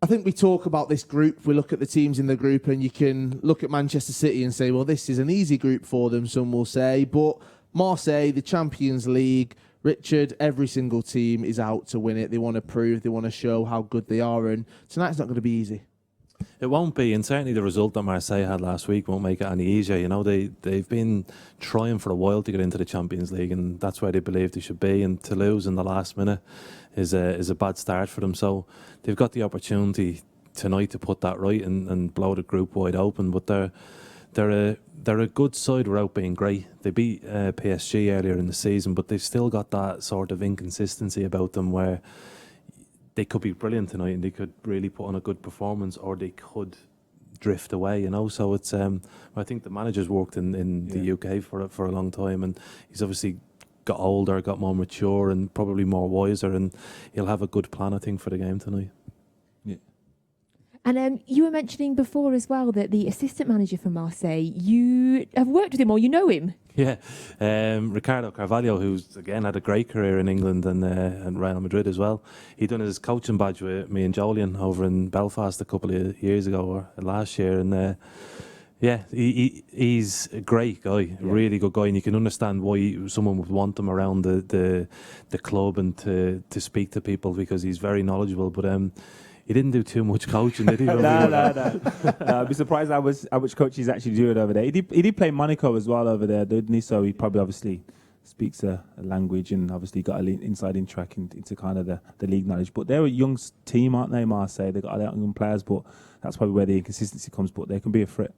I think we talk about this group, we look at the teams in the group, and you can look at Manchester City and say, well, this is an easy group for them, some will say, but Marseille, the Champions League, Richard, every single team is out to win it. They want to prove, they want to show how good they are, and tonight's not going to be easy. It won't be, and certainly the result that Marseille had last week won't make it any easier. You know, they've been trying for a while to get into the Champions League, and that's where they believe they should be. And to lose in the last minute is a bad start for them. So they've got the opportunity tonight to put that right and blow the group wide open. But they're a good side without being great. They beat PSG earlier in the season, but they've still got that sort of inconsistency about them where they could be brilliant tonight and they could really put on a good performance, or they could drift away, you know. So it's I think the manager's worked in the UK for a long time, and he's obviously got older, got more mature, and probably more wiser, and he'll have a good plan, I think, for the game tonight. And you were mentioning before as well that the assistant manager for Marseille, you have worked with him or you know him. Yeah, Ricardo Carvalho, who's again had a great career in England and Real Madrid as well. He done his coaching badge with me and Joleon over in Belfast a couple of years ago or last year, and yeah, he's a great guy, really good guy, and you can understand why someone would want him around the club and to speak to people, because he's very knowledgeable. But he didn't do too much coaching, did he? No. I'd be surprised how much coaching he's actually doing over there. He did play Monaco as well over there, didn't he? So he probably obviously speaks a language and obviously got an inside track into kind of the league knowledge. But they're a young team, aren't they, Marseille? They've got a lot of young players, but that's probably where the inconsistency comes. But they can be a threat.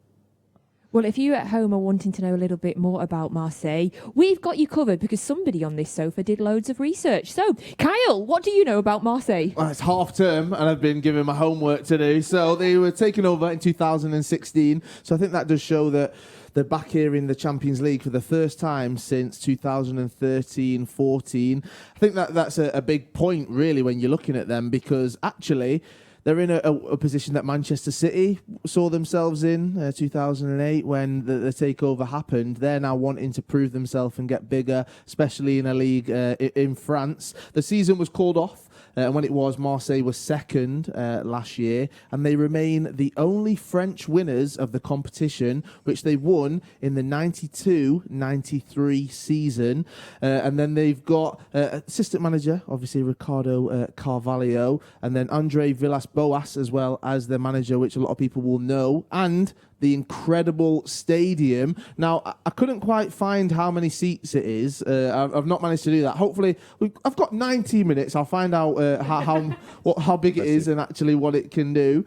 Well, if you at home are wanting to know a little bit more about Marseille, we've got you covered because somebody on this sofa did loads of research. So, Kyle, what do you know about Marseille? Well, it's half term and I've been given my homework to do. So they were taken over in 2016. So I think that does show that they're back here in the Champions League for the first time since 2013-14. I think that's a big point, really, when you're looking at them, because actually they're in a position that Manchester City saw themselves in 2008 when the takeover happened. They're now wanting to prove themselves and get bigger, especially in a league in France. The season was called off. And when it was, Marseille was second last year, and they remain the only French winners of the competition, which they won in the 92-93 season. And then they've got assistant manager, obviously Ricardo Carvalho, and then Andre Villas-Boas as well as the manager, which a lot of people will know, and the incredible stadium. Now, I couldn't quite find how many seats it is. I've not managed to do that. Hopefully, I've got 90 minutes. I'll find out how big it is and actually what it can do.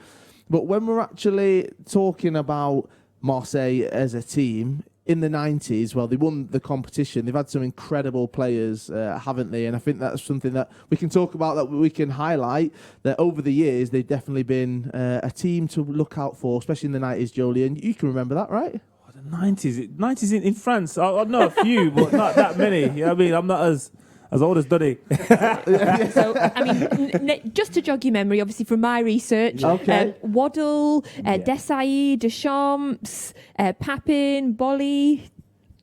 But when we're actually talking about Marseille as a team, in the 90s, well, they won the competition. They've had some incredible players, haven't they? And I think that's something that we can talk about, that we can highlight, that over the years, they've definitely been a team to look out for, especially in the 90s, Joleon. You can remember that, right? Oh, the 90s in France. I know a few, but not that many. You know what I mean? I'm not as old as Dunne. So, I mean, just to jog your memory, obviously from my research, Waddle, Desailly, Deschamps, Papin, Bolly.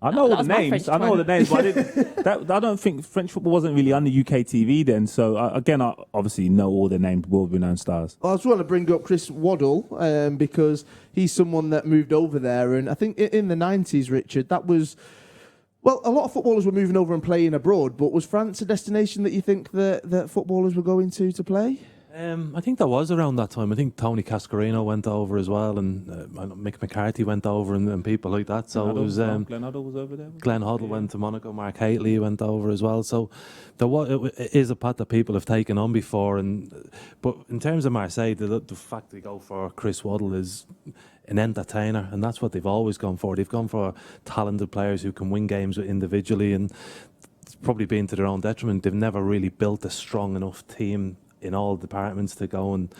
I know all the names. But I don't think French football wasn't really on the UK TV then. So, I obviously know all the named world-renowned stars. Well, I just want to bring up Chris Waddle because he's someone that moved over there. And I think in the 90s, Richard, that was... Well, a lot of footballers were moving over and playing abroad, but was France a destination that you think that footballers were going to play? I think that was around that time. I think Tony Cascarino went over as well, and Mick McCarthy went over, and people like that. So Glenn it was Glenn Hoddle was over there. Glenn Hoddle went to Monaco. Mark Haitley went over as well. So it is a path that people have taken on before. But in terms of Marseille, the fact they go for Chris Waddle is an entertainer, and that's what they've always gone for. They've gone for talented players who can win games individually, and it's probably been to their own detriment. They've never really built a strong enough team in all departments to go and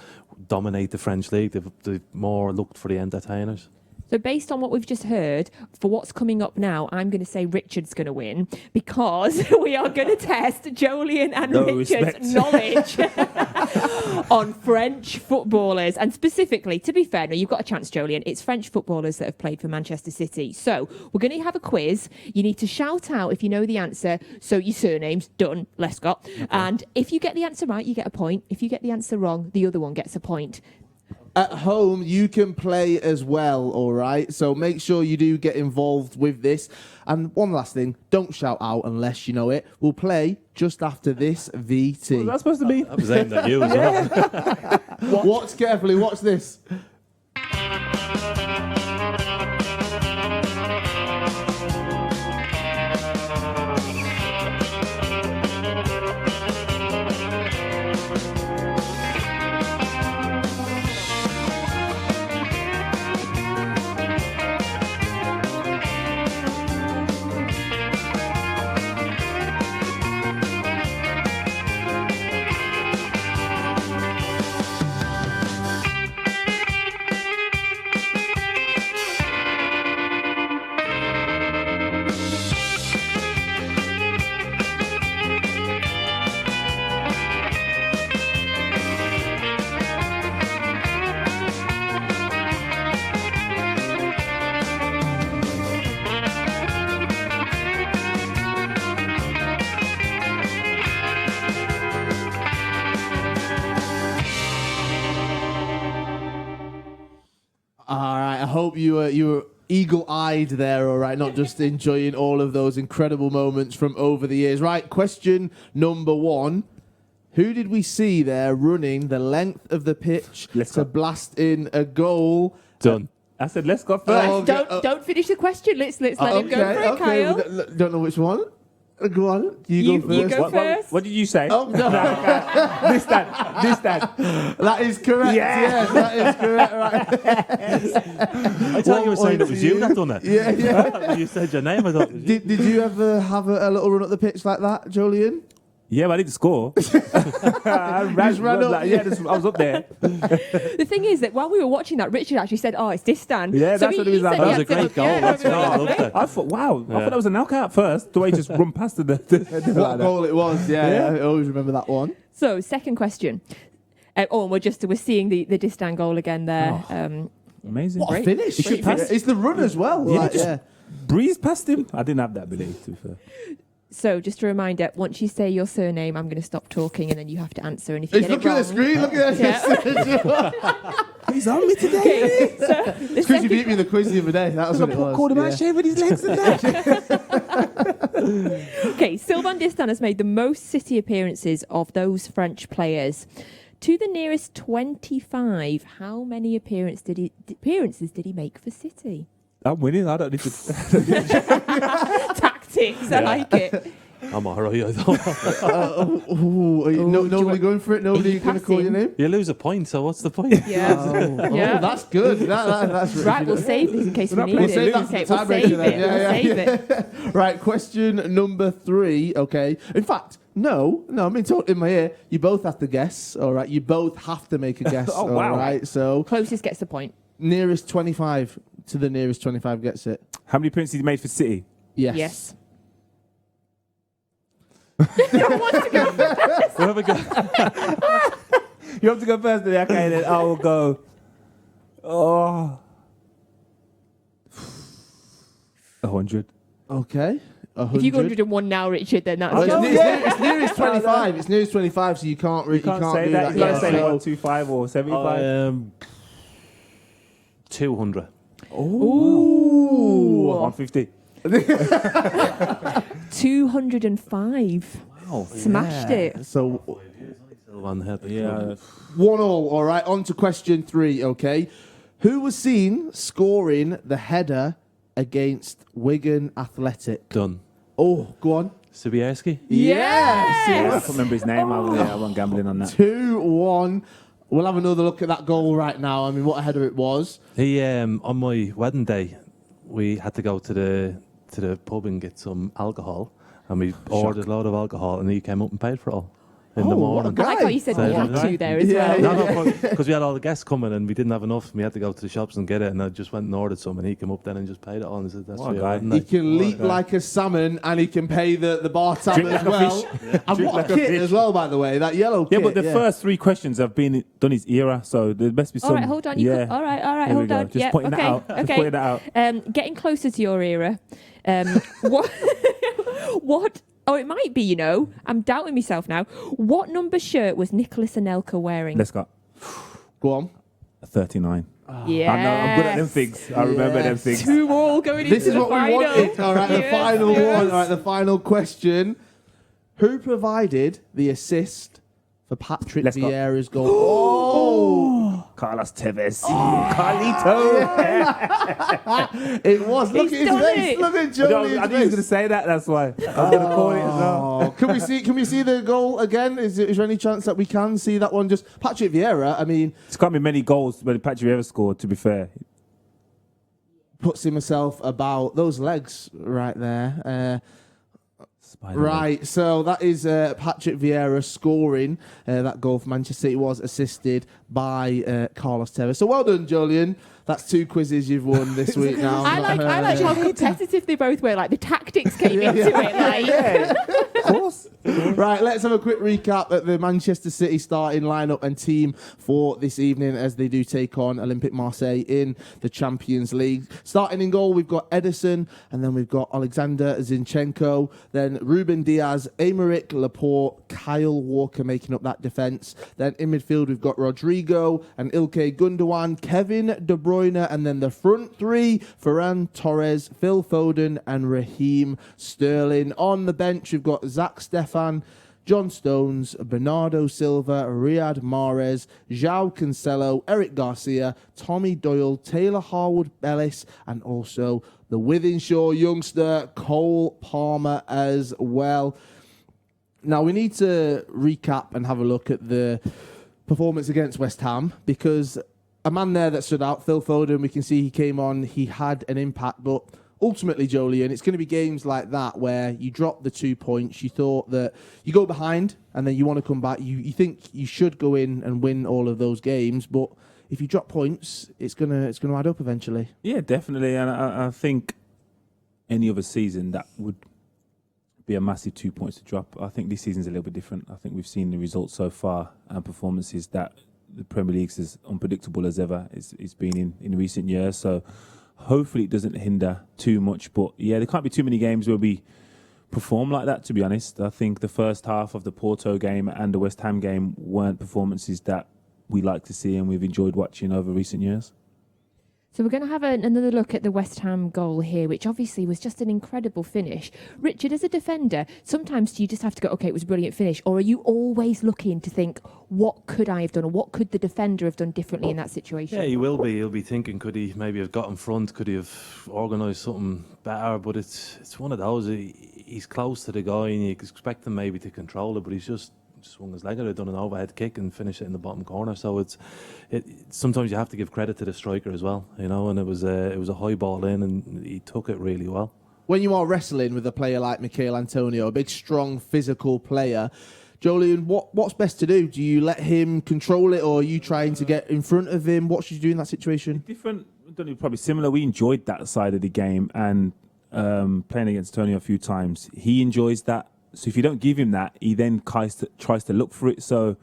dominate the French league. They've more looked for the entertainers. So based on what we've just heard, for what's coming up now, I'm going to say Richard's going to win, because we are going to test Joleon and Richard's knowledge on French footballers. And specifically, to be fair, no, you've got a chance, Joleon. It's French footballers that have played for Manchester City. So we're going to have a quiz. You need to shout out if you know the answer. So your surname's Dunne, Lescott. Okay. And if you get the answer right, you get a point. If you get the answer wrong, the other one gets a point. At home, you can play as well, all right? So make sure you do get involved with this. And one last thing, don't shout out unless you know it. We'll play just after this VT. What was that supposed to be? I was aimed at you as well. Watch carefully, watch this. hope you were eagle-eyed there, all right, not just enjoying all of those incredible moments from over the years. Right, question number 1. Who did we see there running the length of the pitch to blast in a goal? Done. I said, let's go first. Don't finish the question. Let's let him go for it, Kyle. We don't know which one. Go on. You go first. You go first. What did you say? Oh, no. This time. That is correct. Yes, that is correct. Right. I thought you were saying it was you that done it. Yeah. When you said your name, I thought it was you. Did you ever have a little run at the pitch like that, Joleon? Yeah, but I didn't score. I ran up. I was up there. The thing is that while we were watching that, Richard actually said, "Oh, it's this stand." Yeah, that's what it was. That was a great goal. That's right. I loved it. I thought, wow. I thought that was a knockout first. The way he just run past the What goal it was? Yeah, I always remember that one. So, second question. And we're seeing the Distan goal again there. Amazing. What a finish! He should pass. It's the run as well. Breeze past him. I didn't have that ability, to be fair. So, just a reminder, once you say your surname, I'm going to stop talking and then you have to answer. And if you get Look it at wrong... the screen, look at it. He's on me today. It's because you beat me in the quiz the other day. That was what it was. Called him out shaving his legs and that. Okay, Sylvain Distin has made the most City appearances of those French players. To the nearest 25, how many appearances did he make for City? I'm winning. I don't need to... Tactics, I like it. I'm all right, I thought. Nobody going for it? Nobody going to call your name? You lose a point, so what's the point? Yeah. That's good. That's Right, we'll save this in case we need it. We'll save that Okay, for we'll the save tiebreaker it. Right, question number 3, okay. In fact, no, I'm being told in my ear, you both have to guess, all right? You both have to make a guess, Oh, wow. all right? So, Closest gets the point. nearest 25 to the nearest 25 gets it. How many appearances he made for City? Yes. We'll have a go. You have to go first, then. Okay, then I will go. 100. Okay. 100. If you go 101 now, Richard, then that's... Well, it's nearest 25. It's nearest 25, so you can't You can't say do that. that. You can't Yeah, say so- 125 or 75. 200. Ooh. 150. 205. Wow. Smashed it. So, One head. Yeah. 1-1, all right. On to question 3, okay. Who was seen scoring the header against Wigan Athletic? Done. Oh, go on. Sobierski? Yes! Yeah, I can't remember his name. I wasn't gambling on that. 2-1. We'll have another look at that goal right now. I mean, what a header it was. He on my wedding day, we had to go to the pub and get some alcohol, and we ordered a load of alcohol, and he came up and paid for it all in the morning. I like how you said we had to there as well. No, because we had all the guests coming and we didn't have enough. And we had to go to the shops and get it, and I just went and ordered some, and he came up then and just paid it all. And he said, "That's for your wedding He day." can leap like a salmon, and he can pay the bartender Drink as like a well. fish. And Drink what like a a kit fish. as well, by the way. That yellow kit. Yeah, but the first 3 questions have been done his era, so there must be some. All right, hold on. All right, Here we hold go. on. Just Yeah, pointing okay, that out. okay. Just pointing that out. Getting closer to your era. What? Oh, it might be, I'm doubting myself now. What number shirt was Nicholas Anelka wearing? Lescott. Go on. 39. Yeah. I know. I'm good at them things. I remember them things. 2 all going into This is the what final. we wanted. All right, the Yes, final yes. one. All right, the final question. Who provided the assist for Patrick Lescott. Vieira's goal? Oh! Carlos Tevez. Carlito. It was. Look He's at his done face. it. Look at I Joleon's knew he was face. going to say that. That's why. I was going to call it as well. Oh, can we see the goal again? Is there any chance that we can see that one? Just Patrick Vieira. I mean, It's can't be many goals when Patrick Vieira scored, to be fair. puts himself about those legs right there. Spider-Man. Right, so that is Patrick Vieira scoring that goal for Manchester City. Was assisted by Carlos Tevez. So well done, Joleon. That's 2 quizzes you've won this week now. I like how competitive they both were. Like the tactics came into it. Like, Of course. Right, let's have a quick recap at the Manchester City starting lineup and team for this evening as they do take on Olympique Marseille in the Champions League. Starting in goal, we've got Ederson, and then we've got Alexander Zinchenko, then Ruben Diaz, Aymeric Laporte, Kyle Walker making up that defence. Then in midfield, we've got Rodrigo and Ilkay Gundogan, Kevin De Bruyne Bruyne, and then the front three, Ferran Torres, Phil Foden and Raheem Sterling. On the bench, we've got Zach Stefan, John Stones, Bernardo Silva, Riyad Mahrez, João Cancelo, Eric Garcia, Tommy Doyle, Taylor Harwood-Bellis, and also the Wythenshawe youngster Cole Palmer as well. Now, we need to recap and have a look at the performance against West Ham, because a man there that stood out, Phil Foden, we can see he came on, he had an impact, but ultimately, Joleon, it's going to be games like that where you drop the 2 points, you thought that you go behind and then you want to come back, you think you should go in and win all of those games, but if you drop points, it's gonna add up eventually. Yeah, definitely, and I think any other season that would be a massive 2 points to drop. I think this season's a little bit different. I think we've seen the results so far and performances that the Premier League's as unpredictable as ever it's been in recent years, so hopefully it doesn't hinder too much. But yeah, there can't be too many games where we perform like that, to be honest. I think the first half of the Porto game and the West Ham game weren't performances that we like to see and we've enjoyed watching over recent years. So we're going to have another look at the West Ham goal here, which obviously was just an incredible finish. Richard, as a defender, sometimes you just have to go, okay, it was a brilliant finish, or are you always looking to think, what could I have done, or what could the defender have done differently in that situation? Yeah, he will be. He'll be thinking, could he maybe have got in front? Could he have organised something better? But it's one of those. He's close to the guy, and you expect him maybe to control it, but he's just swung his leg at it, done an overhead kick and finished it in the bottom corner. So sometimes you have to give credit to the striker as well, you know. And it was a high ball in, and he took it really well. When you are wrestling with a player like Michail Antonio, a big, strong, physical player, Joleon, what's best to do? Do you let him control it, or are you trying to get in front of him? What should you do in that situation? Different, probably similar. We enjoyed that side of the game, and playing against Antonio a few times, he enjoys that. So if you don't give him that, he then tries to look for it. So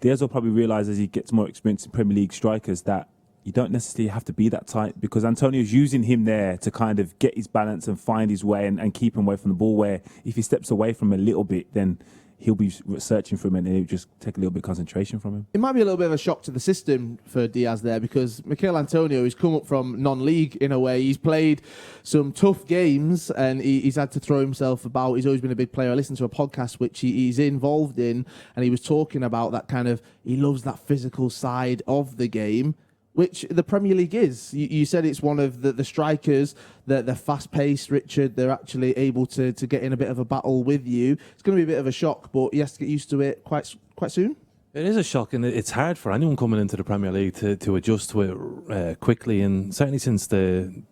Diaz will probably realise as he gets more experience in Premier League strikers that you don't necessarily have to be that tight, because Antonio's using him there to kind of get his balance and find his way and keep him away from the ball, where if he steps away from him a little bit, then he'll be searching for him and it'll just take a little bit of concentration from him. It might be a little bit of a shock to the system for Diaz there, because Michail Antonio has come up from non-league in a way. He's played some tough games and he's had to throw himself about. He's always been a big player. I listened to a podcast which he's involved in, and he was talking about that kind of, he loves that physical side of the game, which the Premier League is. You said it's one of the strikers, they're fast-paced, Richard. They're actually able to get in a bit of a battle with you. It's going to be a bit of a shock, but he has to get used to it quite soon. It is a shock, and it's hard for anyone coming into the Premier League to adjust to it quickly. And certainly since the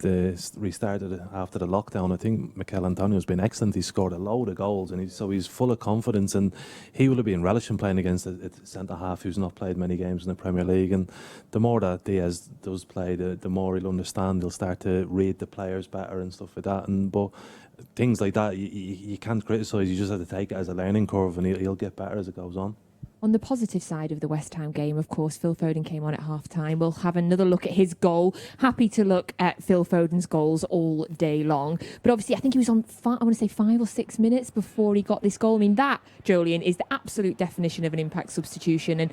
restart after the lockdown, I think Michail Antonio's been excellent. He's scored a load of goals, and he's full of confidence. And he will have been relishing playing against a centre half who's not played many games in the Premier League. And the more that Diaz does play, the more he'll understand. He'll start to read the players better and stuff like that. But things like that, you can't criticise. You just have to take it as a learning curve, and he'll get better as it goes on. On the positive side of the West Ham game, of course, Phil Foden came on at half-time. We'll have another look at his goal. Happy to look at Phil Foden's goals all day long. But obviously, I think he was on, 5 or 6 minutes before he got this goal. I mean, that, Joleon, is the absolute definition of an impact substitution. And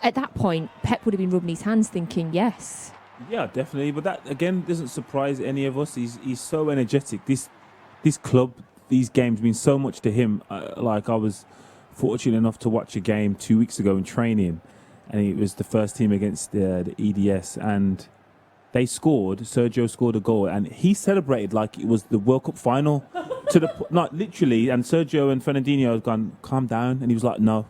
at that point, Pep would have been rubbing his hands thinking, yes. Yeah, definitely. But that, again, doesn't surprise any of us. He's so energetic. This club, these games mean so much to him. I was fortunate enough to watch a game 2 weeks ago in training, and it was the first team against the EDS, and they scored. Sergio scored a goal, and he celebrated like it was the World Cup final. Not literally. And Sergio and Fernandinho have gone, calm down, and he was like, no,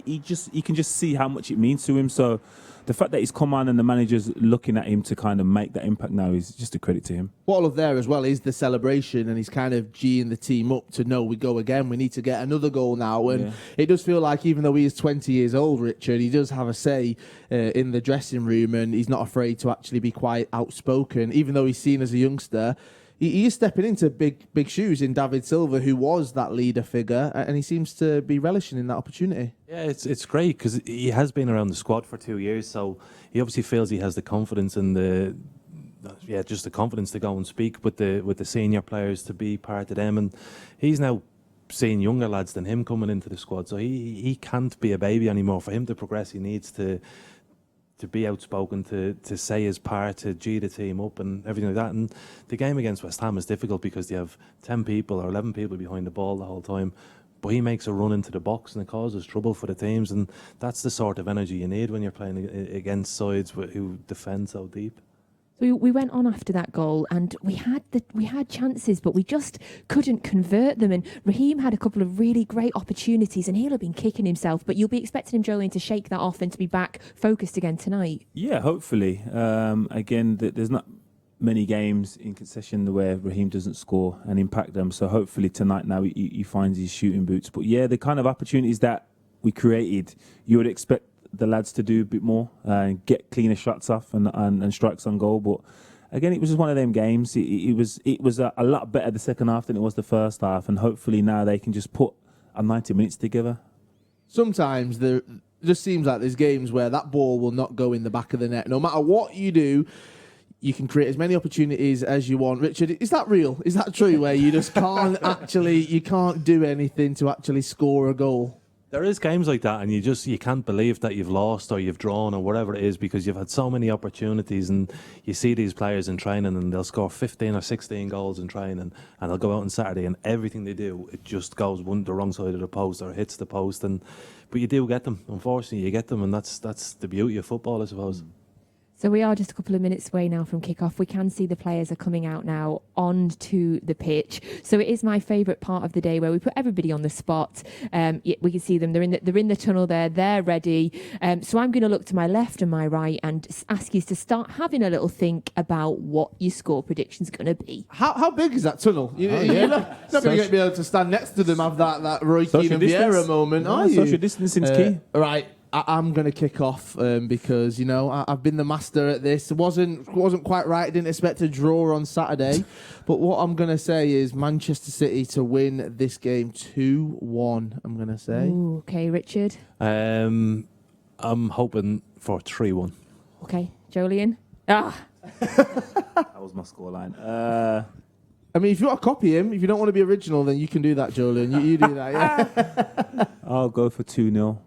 he can just see how much it means to him. So the fact that he's come on and the manager's looking at him to kind of make that impact now is just a credit to him. What I love there as well is the celebration, and he's kind of G'ing the team up to know we go again. We need to get another goal now. And it does feel like, even though he is 20 years old, Richard, he does have a say in the dressing room, and he's not afraid to actually be quite outspoken. Even though he's seen as a youngster, he is stepping into big shoes in David Silva, who was that leader figure, and he seems to be relishing in that opportunity. Yeah, it's great because he has been around the squad for 2 years, so he obviously feels he has the confidence and just the confidence to go and speak with the senior players, to be part of them. And he's now seeing younger lads than him coming into the squad, so he can't be a baby anymore. For him to progress, he needs to to be outspoken, to say his part, to G the team up and everything like that. And the game against West Ham is difficult because they have 10 people or 11 people behind the ball the whole time. But he makes a run into the box and it causes trouble for the teams. And that's the sort of energy you need when you're playing against sides who defend so deep. So we went on after that goal and we had chances, but we just couldn't convert them. And Raheem had a couple of really great opportunities and he'll have been kicking himself, but you'll be expecting him, Joleon, to shake that off and to be back focused again tonight. Yeah, hopefully. Again, there's not many games in concession where Raheem doesn't score and impact them. So hopefully tonight now he finds his shooting boots. But yeah, the kind of opportunities that we created, you would expect the lads to do a bit more and get cleaner shots off and strikes on goal. But again, it was just one of them games. It was a lot better the second half than it was the first half, and hopefully now they can just put a 90 minutes together. Sometimes there just seems like there's games where that ball will not go in the back of the net. No matter what you do, you can create as many opportunities as you want. Richard, is that real? Is that true, where you just can't you can't do anything to actually score a goal? There is games like that, and you can't believe that you've lost or you've drawn or whatever it is, because you've had so many opportunities, and you see these players in training and they'll score 15 or 16 goals in training, and they'll go out on Saturday and everything they do, it just goes the wrong side of the post or hits the post. But you do get them, unfortunately, you get them, and that's the beauty of football, I suppose. So we are just a couple of minutes away now from kick-off. We can see the players are coming out now onto the pitch. So it is my favourite part of the day where we put everybody on the spot. We can see them. They're in the tunnel there. They're ready. So I'm going to look to my left and my right and ask you to start having a little think about what your score prediction's going to be. How big is that tunnel? You're not going to be able to stand next to them, have that Roy Keane and Vieira moment, are you? Social distancing's key. Right. I'm going to kick off because, I've been the master at this. It wasn't quite right. I didn't expect a draw on Saturday. But what I'm going to say is Manchester City to win this game 2-1, I'm going to say. Ooh, okay, Richard? I'm hoping for 3-1. Okay, Joleon? That was my scoreline. I mean, if you want to copy him, if you don't want to be original, then you can do that, Joleon. You do that, yeah. I'll go for 2-0.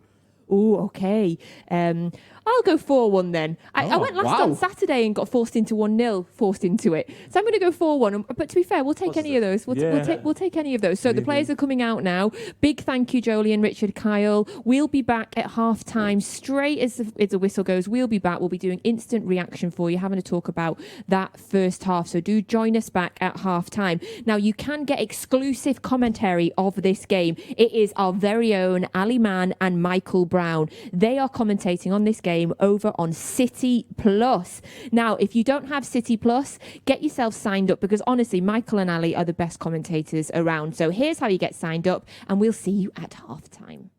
Oh, okay. I'll go 4-1 then. I went last on Saturday and got forced into 1-0, forced into it. So I'm going to go 4-1. But to be fair, we'll take any of those. We'll take any of those. So the players are coming out now. Big thank you, Joleon, Richard, Kyle. We'll be back at half-time. Straight as the whistle goes, we'll be back. We'll be doing instant reaction for you, having a talk about that first half. So do join us back at half-time. Now, you can get exclusive commentary of this game. It is our very own Ali Mann and Michael Brown. They are commentating on this game over on City Plus. Now, if you don't have City Plus, get yourself signed up, because honestly, Michael and Ali are the best commentators around. So here's how you get signed up, and we'll see you at half time.